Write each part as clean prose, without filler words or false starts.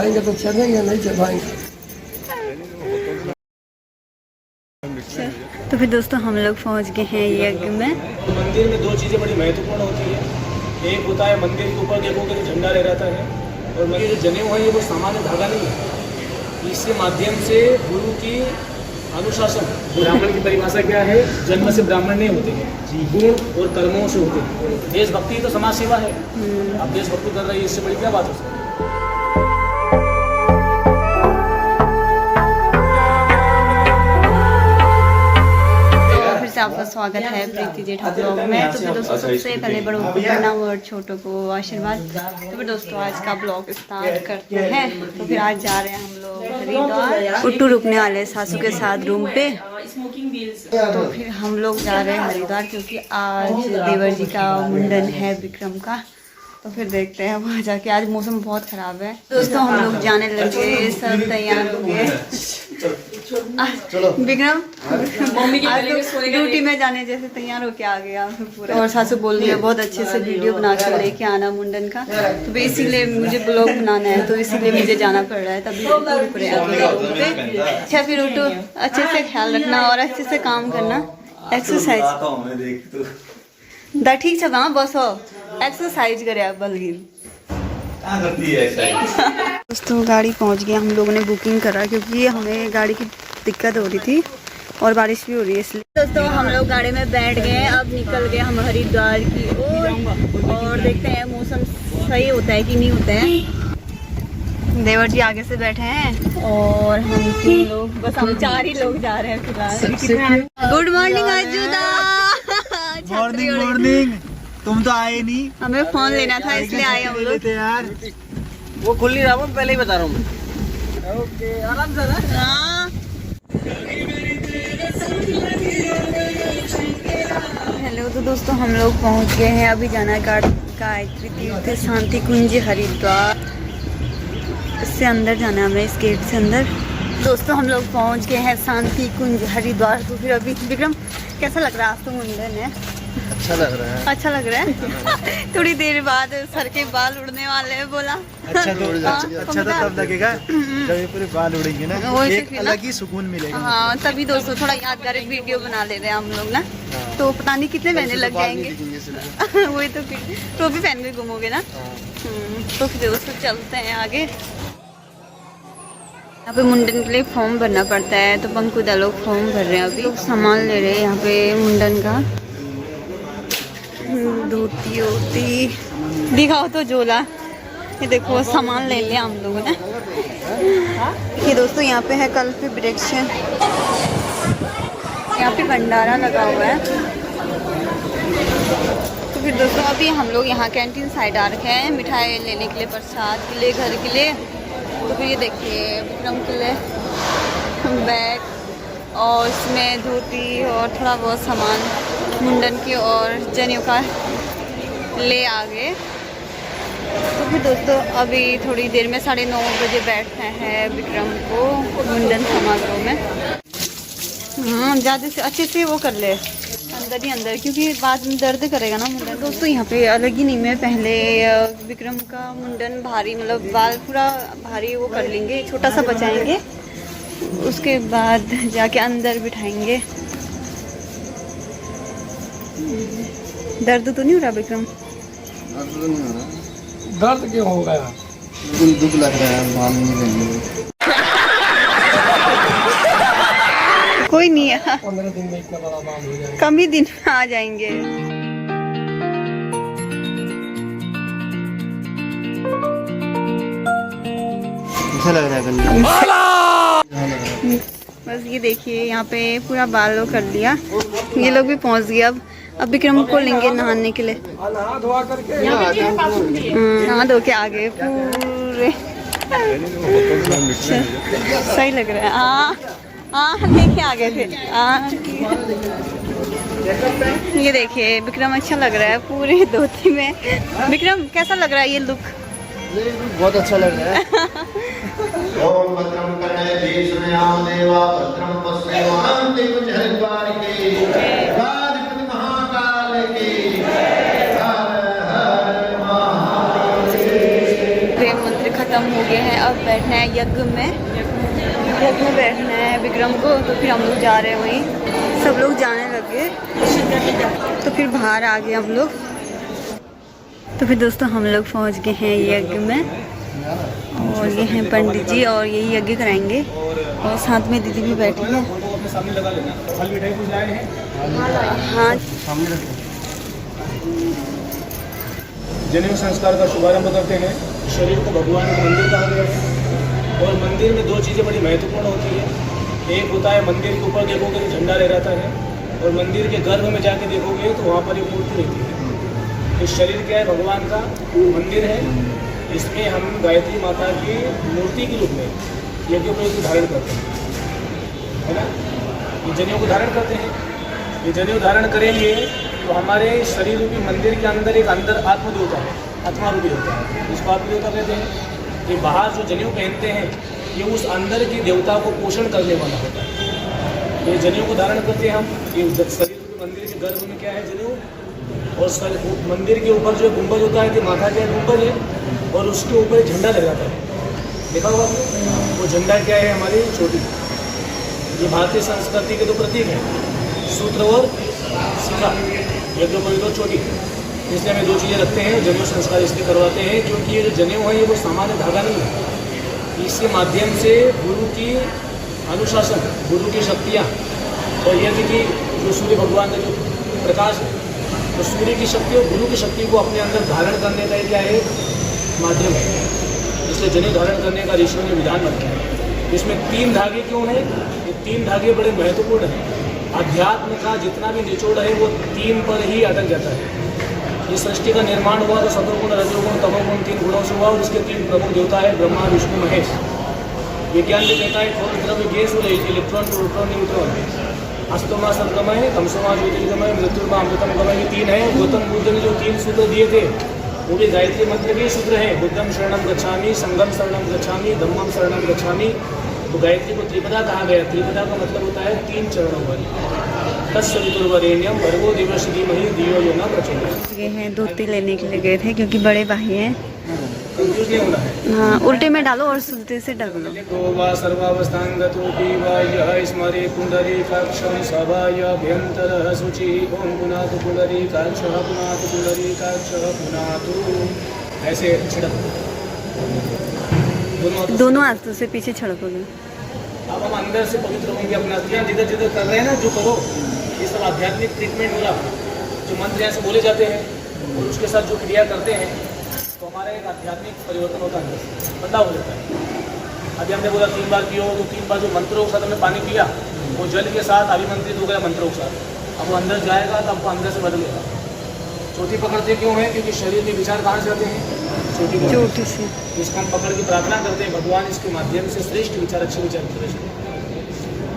चढ़ाएंगे तो चढ़ेंगे, नहीं चढ़ाएंगे। तो फिर दोस्तों हम लोग पहुंच गए हैं यज्ञ में। मंदिर में दो चीज़ें बड़ी महत्वपूर्ण होती है। एक होता है मंदिर के ऊपर देखोगे तो झंडा लहराता है, और मेरे जो जनेऊ है ये वो सामान्य धागा नहीं है। इसके माध्यम से गुरु की अनुशासन, ब्राह्मण की परिभाषा क्या है, जन्म से ब्राह्मण नहीं होते हैं, गुण और कर्मों से होते हैं। देशभक्ति तो समाज सेवा है। आप देशभक्ति कर रही है, इससे बड़ी क्या बात हो सकती है। आपका स्वागत है प्रीति जेठा ब्लॉग में। तो फिर दोस्तों सबसे पहले बड़ों को प्रणाम और छोटों को आशीर्वाद। तो फिर दोस्तों आज का ब्लॉग स्टार्ट करते हैं। तो फिर आज जा रहे हैं हम लोग हरिद्वार। उट्टू रुकने वाले सासू के साथ रूम पे। तो फिर हम लोग जा रहे हैं हरिद्वार क्योंकि आज देवर जी का मुंडन है विक्रम का। तो फिर देखते हैं वहाँ जाके। आज मौसम बहुत ख़राब है दोस्तों, हम लोग जाने लगे, सब तैयार हो गए। विक्रम ड्यूटी में जाने जैसे तैयार होके आ गया पूरा। और सासू बोल रही है बहुत अच्छे से वीडियो बना कर लेके आना मुंडन का। तो इसीलिए मुझे ब्लॉग बनाना है, तो इसीलिए मुझे जाना पड़ रहा है। तभी रुक रहे हैं। अच्छा फिर उठो, अच्छे से ख्याल रखना और अच्छे से काम करना। एक्सरसाइज दा ठीक है कहाँ बस हो एक्सरसाइज करे बलगी दोस्तों। गाड़ी पहुंच गया, हम लोगों ने बुकिंग करा क्योंकि हमें गाड़ी की दिक्कत हो रही थी और बारिश भी हो रही है इसलिए। दोस्तों हम लोग गाड़ी में बैठ गए, अब निकल गए हम हरिद्वार की ओर। और देखते हैं मौसम सही होता है कि नहीं होता है। देवर जी आगे से बैठे हैं और हम 3 लोग, बस हम 4 ही लोग जा रहे हैं फिलहाल। गुड मॉर्निंग अजूदा। Morning morning. तुम तो आए नहीं, हमें फोन लेना था इसलिए आए हम लोग यार। वो खुल नहीं रहा, पहले ही बता रहा हूँ। ओके आराम से ना। हेलो तो दोस्तों हम लोग पहुंच गए हैं। अभी जाना है गायत्री तीर्थ शांति कुंज हरिद्वार। इससे अंदर जाना है हमें, इस गेट से अंदर। दोस्तों हम लोग पहुंच गए हैं शांति कुंज हरिद्वार। तो फिर अभी विक्रम कैसा लग रहा है? आज तो मुंडन है। अच्छा लग रहा है। अच्छा लग रहा है। थोड़ी देर बाद सर के बाल उड़ने वाले हैं बोला। अच्छा तो तब लगेगा जब ये पूरे बाल उड़ेंगे ना, एक अलग ही सुकून मिलेगा। हाँ तभी दोस्तों थोड़ा यादगार एक वीडियो बना ले रहे हैं हम लोग ना। तो पता नहीं कितने महीने लग जाएंगे। वही तो टोपी पहन के घूमोगे ना। तो फिर दोस्तों चलते हैं आगे। यहाँ पे मुंडन के लिए फॉर्म भरना पड़ता है, तो पंकुदा लोग फॉर्म भर रहे हैं। अभी लोग सामान ले रहे हैं यहाँ पे मुंडन का। धोती होती दिखाओ तो झोला, ये देखो सामान ले लिया हम लोगों ने। ये दोस्तों यहाँ पे है कल पे प्रेडिक्शन। यहाँ पे भंडारा लगा हुआ है। तो फिर दोस्तों अभी हम लोग यहाँ कैंटीन साइड आ रखे हैं मिठाई लेने के लिए, प्रसाद के लिए, घर के लिए। तो फिर ये देखिए विक्रम के लिए बैग और इसमें धोती और थोड़ा बहुत सामान मुंडन की और जनेऊ का ले आ गए। तो फिर दोस्तों अभी थोड़ी देर में 9:30 बजे बैठते हैं विक्रम को मुंडन समारोह में। हाँ ज़्यादा से अच्छे से वो कर ले अंदर ही अंदर, क्योंकि बाद में दर्द करेगा ना मुंडन। दोस्तों यहाँ पे अलग ही नहीं में पहले विक्रम का मुंडन भारी, मतलब बाल पूरा भारी वो कर लेंगे, छोटा सा बचाएंगे। उसके बाद जाके अंदर बिठाएंगे। दर्द तो नहीं हो रहा विक्रम? दर्द तो नहीं हो रहा। दर्द क्यों होगा? दुख लग रहा है, मान नहीं लेंगे। कोई नहीं है, 15 दिन में इतना बड़ा बाल हो जाएगा। कम ही दिन में आ जाएंगे। अच्छा लग रहा है। बस ये देखिए यहाँ पे पूरा बाल कर लिया। ये लोग भी पहुँच गए। अब विक्रम को लेंगे नहाने के लिए। नहा धोआ करके नहा धो के आ गए पूरे। सही लग रहा है। हाँ लेके आ गए थे। ये देखिए विक्रम अच्छा लग रहा है पूरे धोती में। विक्रम कैसा लग रहा है ये लुक? बहुत अच्छा लग रहा है। ओम भद्रम कर्णे देवा भद्रम पश्येमान्ति कुंज हरिद्वार की राधिपति महाकाल की हर हर महादेव। प्रेम मंत्र खत्म ख़त्म हो गया है। अब बैठना है यज्ञ में बैठना है विक्रम को। तो फिर हम लोग जा रहे हैं वहीं, सब लोग जाने लगे तो फिर बाहर आ गए हम लोग। तो फिर दोस्तों हम लोग पहुंच गए हैं यज्ञ में और ये हैं पंडित जी और यही यज्ञ कराएंगे और साथ में दीदी भी बैठी है। हाँ जनेऊ संस्कार का शुभारंभ करते हैं। शरीर को भगवान का मंदिर कहा गया है और मंदिर में दो चीज़ें बड़ी महत्वपूर्ण होती है। एक होता है मंदिर के ऊपर देखोगे तो झंडा लहराता है और मंदिर के गर्भ में जाके देखोगे तो वहाँ पर एक मूर्ति रहती है। तो शरीर क्या है? भगवान का मंदिर है। इसमें हम गायत्री माता की मूर्ति के रूप में यज्ञोपवीत को धारण करते हैं, है ना। ये जनेऊ को धारण करते हैं। ये जनेऊ धारण करेंगे तो हमारे शरीर रूपी मंदिर के अंदर एक आत्मदेवता है, आत्मा रूपी होता है, इसको आत्मदेवता कहते हैं। ये बाहर जो जनेऊ पहनते हैं ये उस अंदर की देवता को पोषण करने वाला होता है। ये जनेऊ को धारण करते हैं हम। ये शरीर रूपी मंदिर के गर्भ में क्या है? जनेऊ। और मंदिर के ऊपर जो गुंबज होता है कि माथा क्या गुंबज है और उसके ऊपर एक झंडा लगाता है, देखा होगा आपने। वो झंडा क्या है? हमारी चोटी। ये भारतीय संस्कृति के दो प्रतीक हैं, सूत्र और शिखा, यज्ञोपवीत और चोटी। इसलिए हमें दो चीज़ें रखते हैं। जनेऊ संस्कार इसलिए करवाते हैं क्योंकि ये जो जनेऊ है ये वो सामान्य धागा नहीं है। इसके माध्यम से गुरु की अनुशासन, गुरु की शक्तियाँ और यज्ञ की जो सूर्य भगवान का जो प्रकाश है तो सूर्य की शक्ति और गुरु की शक्ति को अपने अंदर धारण करने का क्या है? माध्यम है। इसलिए जनेऊ धारण करने का ऋषियों ने विधान रखा है। इसमें 3 धागे क्यों हैं? ये 3 धागे बड़े महत्वपूर्ण हैं। अध्यात्म का जितना भी निचोड़ है वो 3 पर ही अटक जाता है। इस सृष्टि का निर्माण हुआ तो सतोगुण, रजोगुण, तमोगुण 3 गुणों से हुआ और इसके 3 प्रमुख देवता है ब्रह्मा, विष्णु, महेश। विज्ञान भी कहता है ठोस द्रव्य गैस और इलेक्ट्रॉन, प्रोटॉन, न्यूट्रॉन। अस्तमा सदगमय, तमसोमा ज्योतिर्गमय, मृत्युर्मा अमृतम गमय। ये 3 है। गौतम बुद्ध ने जो 3 सूत्र दिए थे वो भी गायत्री मंत्र के सूत्र हैं। बुद्धम शरणम गच्छामि, संगम शरणम गच्छामि, धम्मम शरणम गच्छामि। तो गायत्री को त्रिपदा कहा गया। त्रिपदा का मतलब होता है 3 चरणों वाली। तत्सवितुर्वरेण्यम भर्गो दिवस धीमहि धियो यो न प्रचोदयात्। ये हैं धोती लेने के लिए गए थे क्योंकि बड़े भाई हैं। कंफ्यूज नहीं होना है। हाँ, उल्टे में डालो और सुलटे से ढक लो। तो वा सर्वावस्थान गतोपि वा यः स्मरे पुंडरीकाक्षं सभाय अभ्यन्तरः शुचिः। ओम पुनातु पुंडरीकाक्षः, पुनातु पुंडरीकाक्षः, पुनातु। ऐसे छिड़क दोनों हाथों से पीछे छिड़कोगे। अब हम अंदर से पवित्र होंगे। अपना जिधर जिधर कर रहे हैं ना जो करो, ये सब आध्यात्मिक ट्रीटमेंट होला। जो मंत्र यहाँ से बोले जाते हैं और उसके साथ जो क्रिया करते हैं तो हमारा एक आध्यात्मिक परिवर्तन होता है, बदलाव हो जाता है। अभी हमने बोला 3 बार पियो, तो 3 बार जो मंत्रों के साथ हमने पानी पिया वो जल के साथ अभिमंत्रित हो गया मंत्रों के साथ। अब वो अंदर जाएगा तो हमको अंदर से बदलेगा। चोटी पकड़ते क्यों हैं? क्योंकि शरीर के विचार कहाँ से आते हैं? चोटी से। इसको हम पकड़ के प्रार्थना करते हैं भगवान इसके माध्यम से श्रेष्ठ विचार, अच्छे विचार करें।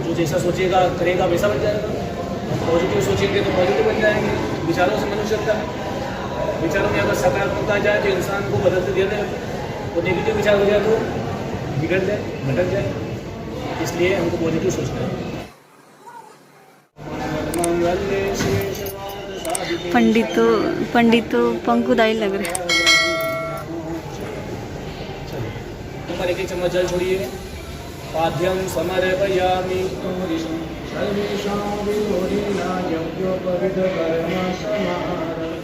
जो जैसा सोचेगा करेगा वैसा बन जाएगा। पॉजिटिव सोचेंगे तो पॉजिटिव बन जाएंगे। विचारों से मनुष्य चलता है। विचारों में अगर सकारात्मकता जाए तो इंसान को बदलते दिया जाए, और नेगेटिव विचार हो जाए तो बिगड़ जाए, भटक जाए। इसलिए हमको पॉजिटिव सोचना है। पंडित तो पंकुदाई लग रहे हैं। ऊपर 1 चम्मच जल छोड़िए। पाद्यम समर्पयामि।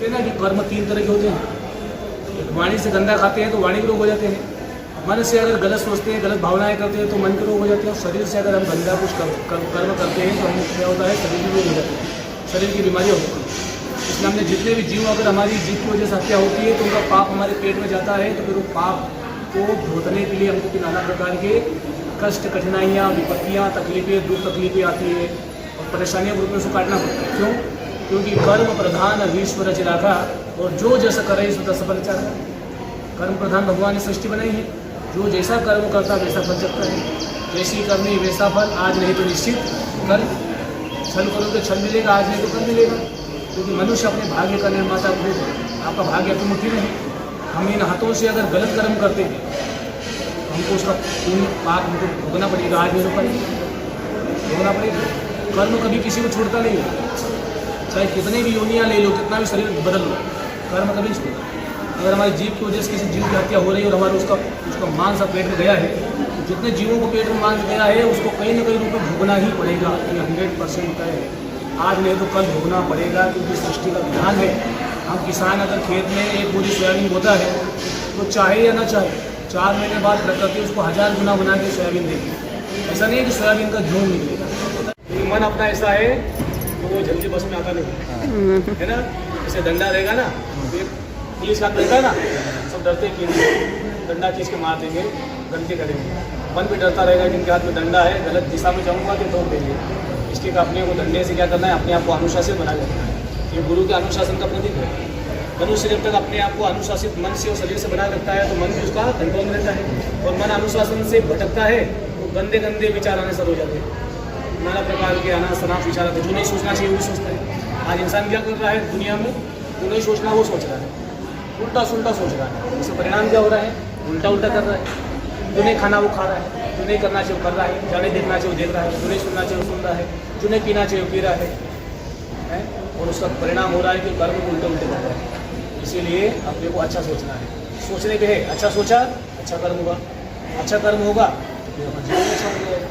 ना कि कर्म 3 तरह के होते हैं। वाणी से गंदा खाते हैं तो वाणी के रोग हो जाते हैं। मन से अगर गलत सोचते हैं, गलत भावनाएं करते हैं तो मन के रोग हो जाते हैं। और शरीर से अगर हम गंदा कुछ कर्म करते हैं तो हम क्या होता है? शरीर में रोग हो जाते हैं, शरीर की बीमारी होती है। इसलिए हमने जितने भी जीव, अगर हमारी जीव की वजह से हत्या होती है तो उनका पाप हमारे पेट में जाता है। तो फिर वो पाप को भोगने के लिए हमको नाना प्रकार के कष्ट, कठिनाइयाँ, विपत्तियाँ, तकलीफें, दुख तकलीफें आती है और परेशानियों के रूप में उसको काटना पड़ता है। क्यों? क्योंकि कर्म प्रधान ईश्वर रचा और जो जैसा करे सो तस फल चाहा। कर्म प्रधान भगवान ने सृष्टि बनाई है। जो जैसा कर्म करता वैसा फल चलता है। जैसी करनी वैसा फल, आज नहीं तो निश्चित कल। छल करो तो छल मिलेगा, आज नहीं तो कल मिलेगा। क्योंकि मनुष्य अपने भाग्य का निर्माता खुद है। आपका भाग्य अपनी मुट्ठी में है। हम इन हाथों से अगर गलत कर्म करते हैं हमको उसका पूर्ण पाप हमको भोगना पड़ेगा। आज मेरे ऊपर भोगना पड़ेगा। कर्म कभी किसी को छोड़ता नहीं है। चाहे कितने भी योनियाँ ले लो, कितना भी शरीर बदल लो, कर्म कभी नहीं छोड़ता। अगर हमारी जीव की वजह से किसी जीव की हत्या हो रही है और हमारे उसका मांस अब पेट में गया है, तो जितने जीवों को पेट में मांस गया है उसको कहीं ना कहीं रूप में भोगना ही पड़ेगा। ये 100% तय है। आज नहीं तो कल भोगना पड़ेगा, क्योंकि सृष्टि का विधान है। हम किसान अगर खेत में एक बोरी सोयाबीन बोता है तो चाहे या ना चाहे 4 महीने बाद प्रकृति उसको 1000 गुना बना के सोयाबीन देगी। ऐसा नहीं है कि सोयाबीन का झूम निकलेगा। लेकिन मन अपना ऐसा है तो वो जल्दी बस में आता नहीं है ना। जैसे डंडा रहेगा ना, तो पुलिस का रहता है ना, सब डरते कि डंडा खींच के मार देंगे, गलती करेंगे। मन भी डरता रहेगा कि इनके हाथ में डंडा है, गलत दिशा में जाऊँगा तो तोड़ देंगे। इसके अपने को डंडे से क्या करना है, अपने आप को अनुशासित बना लेना है। ये गुरु के अनुशासन का प्रतीक है। मनुष्य जब तक अपने आप को अनुशासित मन से और शरीर से बना रखता है तो मन भी उसका कंट्रोल में रहता है। और मन अनुशासन से भटकता है तो गंदे गंदे विचार आने शुरू हो जाते हैं। नाना प्रकार के अनाथ शराब विचार आते हैं। जो नहीं सोचना चाहिए वो सोचता है। आज इंसान क्या कर रहा है दुनिया में, जो नहीं सोचना वो सोच रहा है, उल्टा सुल्टा सोच रहा है। इससे परिणाम क्या हो रहा है, उल्टा उल्टा कर रहा है। जो नहीं खाना वो खा रहा है, जो नहीं करना चाहिए वो कर रहा है, जो नहीं देखना चाहिए वो देख रहा है, जो नहीं सुनना चाहिए वो सुन रहा है, जो नहीं पीना चाहिए वो पी रहा है। और उसका परिणाम हो रहा है कि कर्म उल्टे उल्टे कर रहा है। इसीलिए अपने को अच्छा सोचना है। सोचने पे है, अच्छा सोचा अच्छा कर्म होगा, अच्छा कर्म होगा तो फिर अपना जीवन अच्छा हो जाएगा।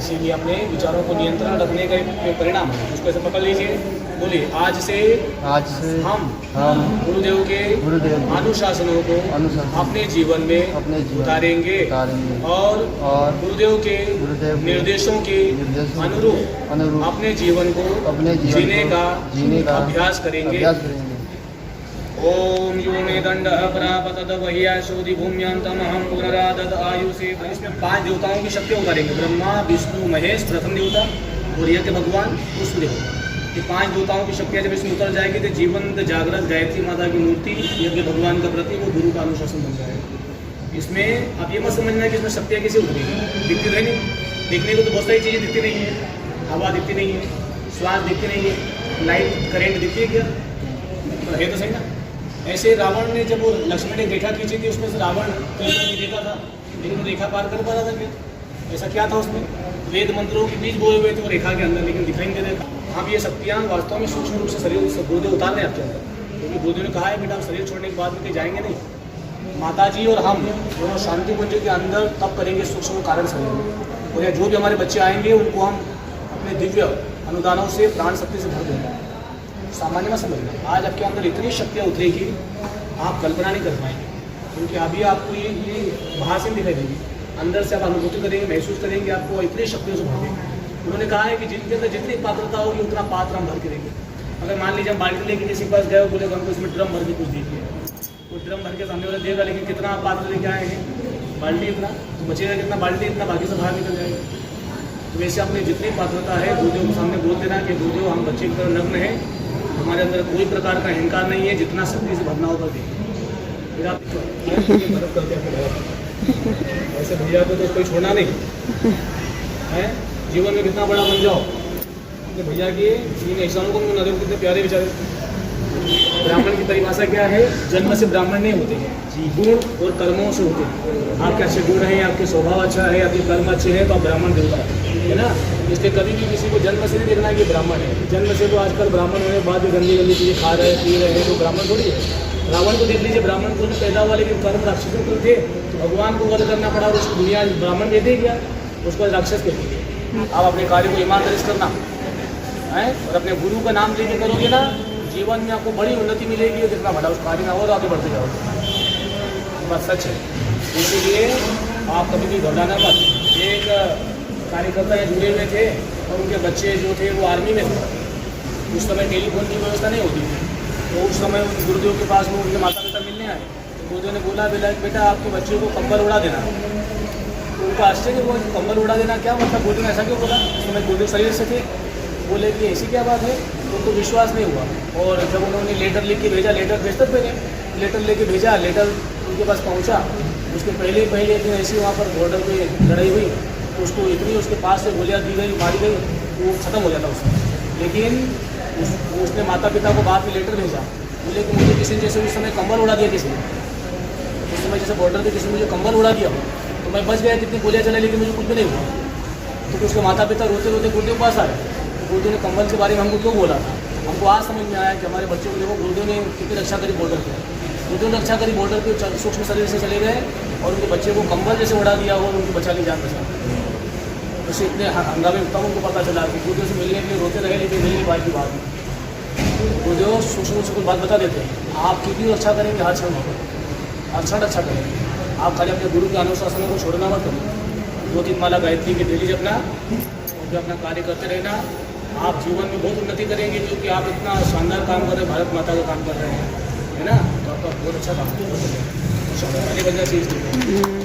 इसीलिए अपने विचारों को नियंत्रण रखने का एक परिणाम है। उसको ऐसे पकड़ लीजिए, बोलिए आज से हम गुरुदेव के अनुशासनों को अपने जीवन में उतारेंगे और गुरुदेव के निर्देशों के अनुरूप अपने जीवन को जीने का अभ्यास करेंगे। ओम यो मे दंड अपरापतद वह्या शोधि भूम्यांतमहं पुनरादद आयुषे। इसमें 5 देवताओं की शक्तियाँ उतारेंगे, ब्रह्मा विष्णु महेश प्रथम देवता और यज्ञ भगवान पुष्प देवता। ये 5 देवताओं की शक्तियाँ जब इसमें उतर जाएगी तो जीवंत जागृत गायत्री माता की मूर्ति यज्ञ भगवान का प्रति वो गुरु का अनुशासन बन जाएगा। इसमें आप ये मत समझना है कि इसमें शक्तियाँ कैसे उतरेगी, दिखती तो नहीं। देखने को तो बहुत सारी चीज़ें दिखती नहीं है, हवा दिखती नहीं है, श्वास दिखती नहीं है, लाइट करेंट दिखती है क्या, तो है तो सही ना। ऐसे रावण ने जब वो लक्ष्मण ने रेखा खींची थी उसमें से रावण नहीं देखा था, लेकिन वो रेखा पार कर पा रहा था। क्या ऐसा क्या था उसमें, वेद मंत्रों के बीज बोए हुए थे वो रेखा के अंदर, लेकिन दिखाई नहीं दे रहा था। हम ये शक्तियाँ वास्तव में सूक्ष्म रूप से शरीर से गुरुदेव उतार रहे हैं आपके अंदर, क्योंकि गुरुदेव ने कहा है बेटा आप शरीर छोड़ने के बाद में कहीं जाएंगे नहीं। माता जी और हम दोनों शांति कुंज के अंदर तब करेंगे सूक्ष्म कारण शरीर। और जो भी हमारे बच्चे आएंगे उनको हम अपने दिव्य अनुदानों से प्राण शक्ति से भर देंगे। सामान्य में समझना, आज आपके अंदर इतनी शक्तियाँ उतरेगी आप कल्पना नहीं कर पाएंगे, क्योंकि अभी आपको ये बाहर से दिखाई देगी, अंदर से आप अनुभूति करेंगे, महसूस करेंगे, आपको इतनी शक्तियों से भर देंगे। उन्होंने कहा है कि जिनके अंदर जितनी पात्रता होगी उतना पात्र हम भर के देंगे। अगर मान लीजिए हम बाल्टी लेके किसी के पास गए बोले हमको इसमें ड्रम भर के कुछ दीजिए, वो ड्रम भर के सामने वाला देगा, लेकिन कितना आप पात्र लेके आए हैं, बाल्टी इतना, तो बचेगा कितना, बाल्टी इतना, बाकी से बाहर निकल जाएगा। तो वैसे अपनी जितनी पात्रता है गुरुदेव के सामने बोल देना कि गुरुदेव हम बच्चे की तरह नग्न है, हमारे अंदर कोई प्रकार का अहंकार नहीं है, जितना शक्ति से भरना होगा देखिए। फिर आप मदद करते हैं ऐसे भैया को तो कोई छोड़ना नहीं है। जीवन में कितना बड़ा बन जाओ, अपने भैया के 3 एहसानों को न देखो, कितने प्यारे बेचारे। ब्राह्मण की परिभाषा क्या है, जन्म से ब्राह्मण नहीं होते हैं, गुण और कर्मों से होते हैं। आपके अच्छे गुण हैं, आपके स्वभाव अच्छा है, आपके कर्म अच्छे हैं तो आप ब्राह्मण देवता है ना। इसलिए कभी भी किसी को जन्म से नहीं देखना है कि ब्राह्मण है। जन्म से तो आजकल ब्राह्मण होने के बाद भी गंदी गंदी चीज़ें खा रहे हैं, पी रहे हैं, तो ब्राह्मण थोड़ी है। रावण को देख लीजिए, ब्राह्मण को पैदा हुआ लेकिन कर्म राक्षसों को थे, तो भगवान को वध करना पड़ा और उसको दुनिया ब्राह्मण देते क्या, उसको राक्षस कहते हैं। आप अपने कार्य को ईमानदारी से करना है और अपने गुरु का नाम लेके करोगे ना, जीवन में आपको बड़ी उन्नति मिलेगी। जितना बड़ा उस कार्य में और आगे बढ़ते जाओगे, बात सच है। इसीलिए आप कभी भी घबराना मत। एक कार्यकर्ता यहाँ जुड़े हुए थे और उनके बच्चे जो थे वो आर्मी में थे। उस समय टेलीफोन की व्यवस्था नहीं होती थी, तो उस समय उस गुरुदेव के पास में उनके माता पिता मिलने आए। तो गुरुदेव ने बोला बेटा आपके बच्चे को कंबल उड़ा देना। तो उनका आश्चर्य हुआ कि कंबल उड़ा देना क्या मतलब, गुरुदेव ने ऐसा क्यों बोला। उस समय गुरुदेव शरीर से थे, बोले कि ऐसी क्या बात है, तो उनको विश्वास नहीं हुआ। और जब उन्होंने लेटर लिख के भेजा, लेटर भेजते पहले लेटर लेके भेजा, लेटर उनके पास पहुंचा, उसके पहले दिन ऐसी वहाँ पर बॉर्डर पे लड़ाई हुई, तो उसको इतनी उसके पास से गोलियाँ दी गई, मारी गई, तो वो ख़त्म हो जाता उसमें। लेकिन उसने माता पिता को बाद में लेटर भेजा, बोले कि मुझे किसी जैसे उस समय कंबल उड़ा दिया, किसी ने उस समय जैसे बॉर्डर पे किसी ने मुझे कंबल उड़ा दिया तो मैं बच गया, कितनी गोलियाँ चलाई लेकिन मुझे कुछ भी नहीं हुआ। तो उसके माता पिता रोते रोते गुरुदेव के पास आए। गुरुदेव ने कंबल के बारे में हमको क्यों बोला था, हमको आज समझ में आया कि हमारे बच्चों को देखो गुरुदेव ने कितनी रक्षा करी बॉर्डर पर। उन्होंने रक्षा करी, बॉर्डर पे सूक्ष्म शरीर से चले गए और उनके बच्चे को कंबल जैसे उड़ा दिया और उनके बच्चा की जान बचा। उसे इतने हंगामे तब उनको पता चला कि खुद से मिलने के लिए रोते रहे लेकिन मिल नहीं पाई की बात में। वो जो सूक्ष्म से कुछ बात बता देते हैं, आप कितनी रक्षा करेंगे हर क्षण हर क्षण रक्षा करेंगे। आप खाली अपने गुरु के अनुशासन को छोड़ना मत करिए। 2-3 माला गायत्री के डेली जपना और अपना कार्य करते रहना। आप जीवन में बहुत उन्नति करेंगे, क्योंकि आप इतना शानदार काम कर रहे हैं, भारत माता का काम कर रहे हैं, है ना। तो आपका बहुत अच्छा काम है, बनना चाहिए।